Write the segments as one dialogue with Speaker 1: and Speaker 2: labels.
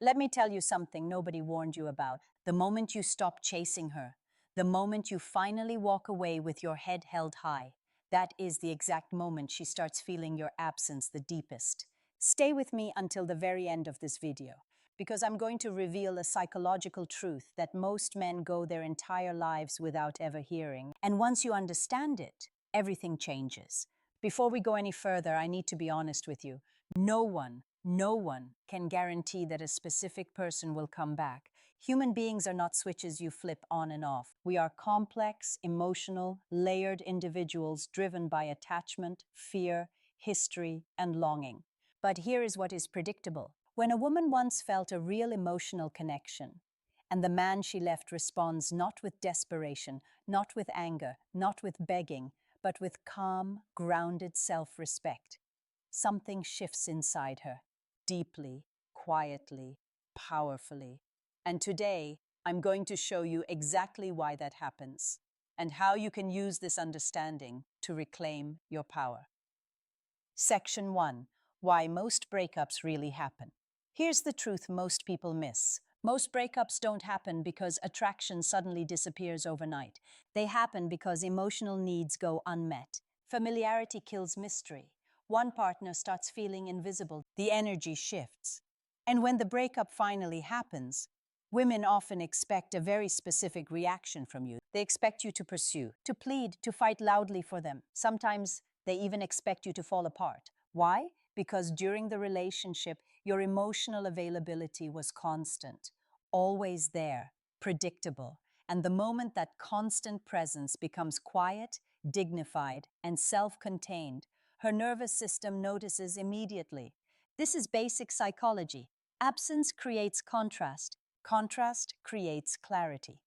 Speaker 1: Let me tell you something nobody warned you about. The moment you stop chasing her, the moment you finally walk away with your head held high, that is the exact moment she starts feeling your absence the deepest. Stay with me until the very end of this video, because I'm going to reveal a psychological truth that most men go their entire lives without ever hearing. And once you understand it, everything changes. Before we go any further, I need to be honest with you. No one can guarantee that a specific person will come back. Human beings are not switches you flip on and off. We are complex, emotional, layered individuals driven by attachment, fear, history, and longing. But here is what is predictable. When a woman once felt a real emotional connection, and the man she left responds not with desperation, not with anger, not with begging, but with calm, grounded self-respect, something shifts inside her, deeply, quietly, powerfully. And today, I'm going to show you exactly why that happens and how you can use this understanding to reclaim your power. Section 1. Why most breakups really happen. Here's the truth most people miss. Most breakups don't happen because attraction suddenly disappears overnight. They happen because emotional needs go unmet. Familiarity kills mystery. One partner starts feeling invisible. The energy shifts. And when the breakup finally happens, women often expect a very specific reaction from you. They expect you to pursue, to plead, to fight loudly for them. Sometimes they even expect you to fall apart. Why? Because during the relationship, your emotional availability was constant, always there, predictable. And the moment that constant presence becomes quiet, dignified, and self-contained, her nervous system notices immediately. This is basic psychology. Absence creates contrast. Contrast creates clarity.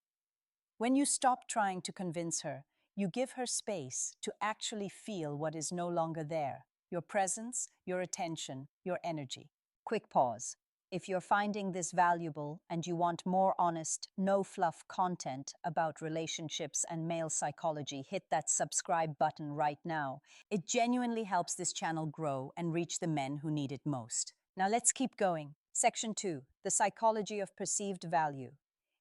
Speaker 1: When you stop trying to convince her, you give her space to actually feel what is no longer there. Your presence, your attention, your energy. Quick pause. If you're finding this valuable and you want more honest, no-fluff content about relationships and male psychology, hit that subscribe button right now. It genuinely helps this channel grow and reach the men who need it most. Now let's keep going. Section 2. The psychology of perceived value.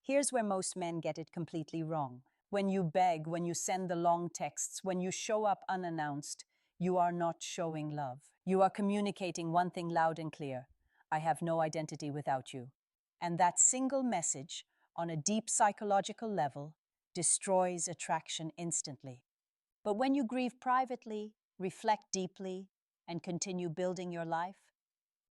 Speaker 1: Here's where most men get it completely wrong. When you beg, when you send the long texts, when you show up unannounced, you are not showing love. You are communicating one thing loud and clear: I have no identity without you. And that single message, on a deep psychological level, destroys attraction instantly. But when you grieve privately, reflect deeply, and continue building your life,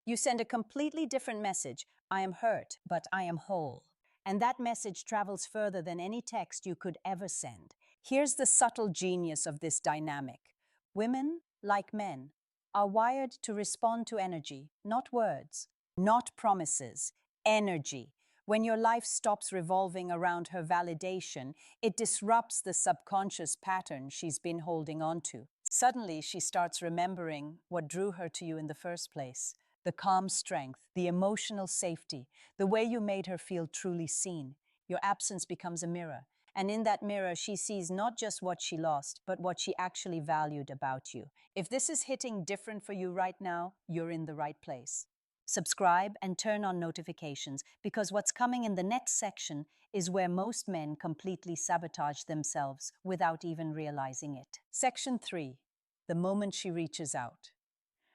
Speaker 1: you send a completely different message. I am hurt, but I am whole. And that message travels further than any text you could ever send. Here's the subtle genius of this dynamic. Women, like men, are wired to respond to energy, not words, not promises, energy. When your life stops revolving around her validation, it disrupts the subconscious pattern she's been holding on to. Suddenly, she starts remembering what drew her to you in the first place. The calm strength, the emotional safety, the way you made her feel truly seen. Your absence becomes a mirror, and in that mirror she sees not just what she lost, but what she actually valued about you. If this is hitting different for you right now, you're in the right place. Subscribe and turn on notifications, because what's coming in the next section is where most men completely sabotage themselves without even realizing it. Section 3. The moment she reaches out.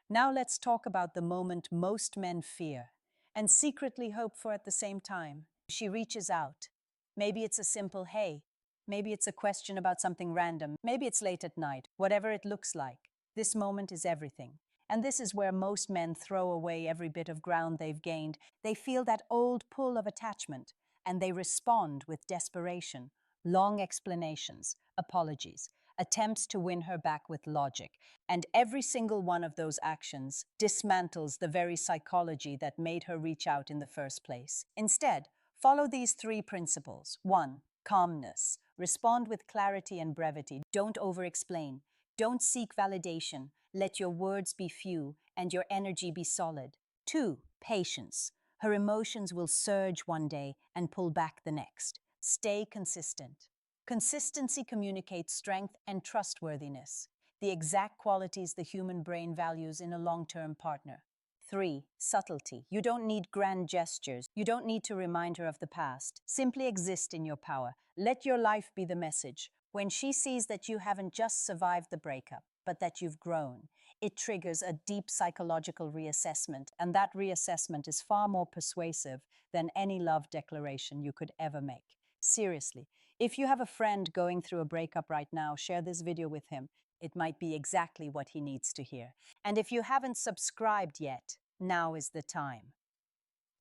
Speaker 1: Now let's talk about the moment most men fear and secretly hope for at the same time. She reaches out. Maybe it's a simple hey. Maybe it's a question about something random. Maybe it's late at night. Whatever it looks like, this moment is everything. And this is where most men throw away every bit of ground they've gained. They feel that old pull of attachment, and they respond with desperation, long explanations, apologies, attempts to win her back with logic. And every single one of those actions dismantles the very psychology that made her reach out in the first place. Instead, follow these 3 principles. 1. Calmness. Respond with clarity and brevity. Don't over-explain. Don't seek validation. Let your words be few and your energy be solid. 2. Patience. Her emotions will surge one day and pull back the next. Stay consistent. Consistency communicates strength and trustworthiness, the exact qualities the human brain values in a long-term partner. 3. Subtlety. You don't need grand gestures. You don't need to remind her of the past. Simply exist in your power. Let your life be the message. When she sees that you haven't just survived the breakup, but that you've grown, it triggers a deep psychological reassessment, and that reassessment is far more persuasive than any love declaration you could ever make. Seriously, if you have a friend going through a breakup right now, share this video with him. It might be exactly what he needs to hear. And if you haven't subscribed yet, now is the time.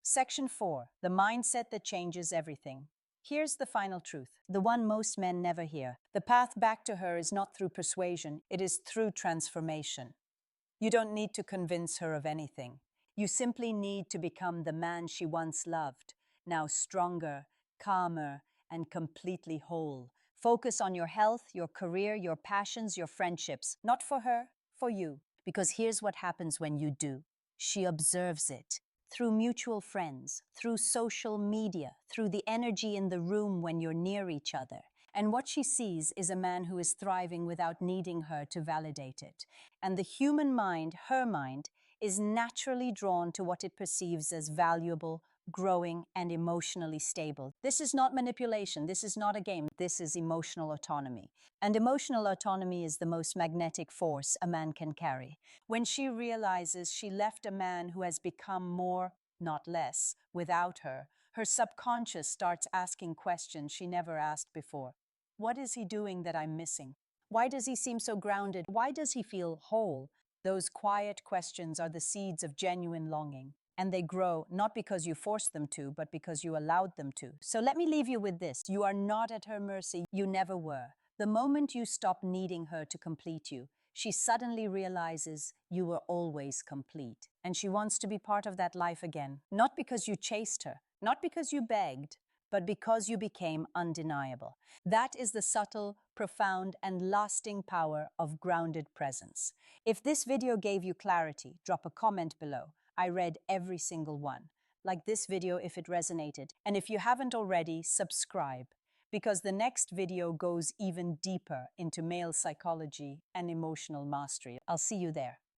Speaker 1: Section 4. The mindset that changes everything. Here's the final truth, the one most men never hear. The path back to her is not through persuasion, it is through transformation. You don't need to convince her of anything. You simply need to become the man she once loved, now stronger, calmer, and completely whole. Focus on your health, your career, your passions, your friendships. Not for her, for you. Because here's what happens when you do. She observes it. Through mutual friends, through social media, through the energy in the room when you're near each other. And what she sees is a man who is thriving without needing her to validate it. And the human mind, her mind, is naturally drawn to what it perceives as valuable, growing, and emotionally stable. This is not manipulation. This is not a game. This is emotional autonomy. And emotional autonomy is the most magnetic force a man can carry. When she realizes she left a man who has become more, not less, without her, her subconscious starts asking questions she never asked before. What is he doing that I'm missing? Why does he seem so grounded? Why does he feel whole? Those quiet questions are the seeds of genuine longing. And they grow not because you forced them to, but because you allowed them to. So let me leave you with this. You are not at her mercy. You never were. The moment you stop needing her to complete you, she suddenly realizes you were always complete. And she wants to be part of that life again. Not because you chased her, not because you begged, but because you became undeniable. That is the subtle, profound, and lasting power of grounded presence. If this video gave you clarity, drop a comment below. I read every single one. Like this video if it resonated. And if you haven't already, subscribe, because the next video goes even deeper into male psychology and emotional mastery. I'll see you there.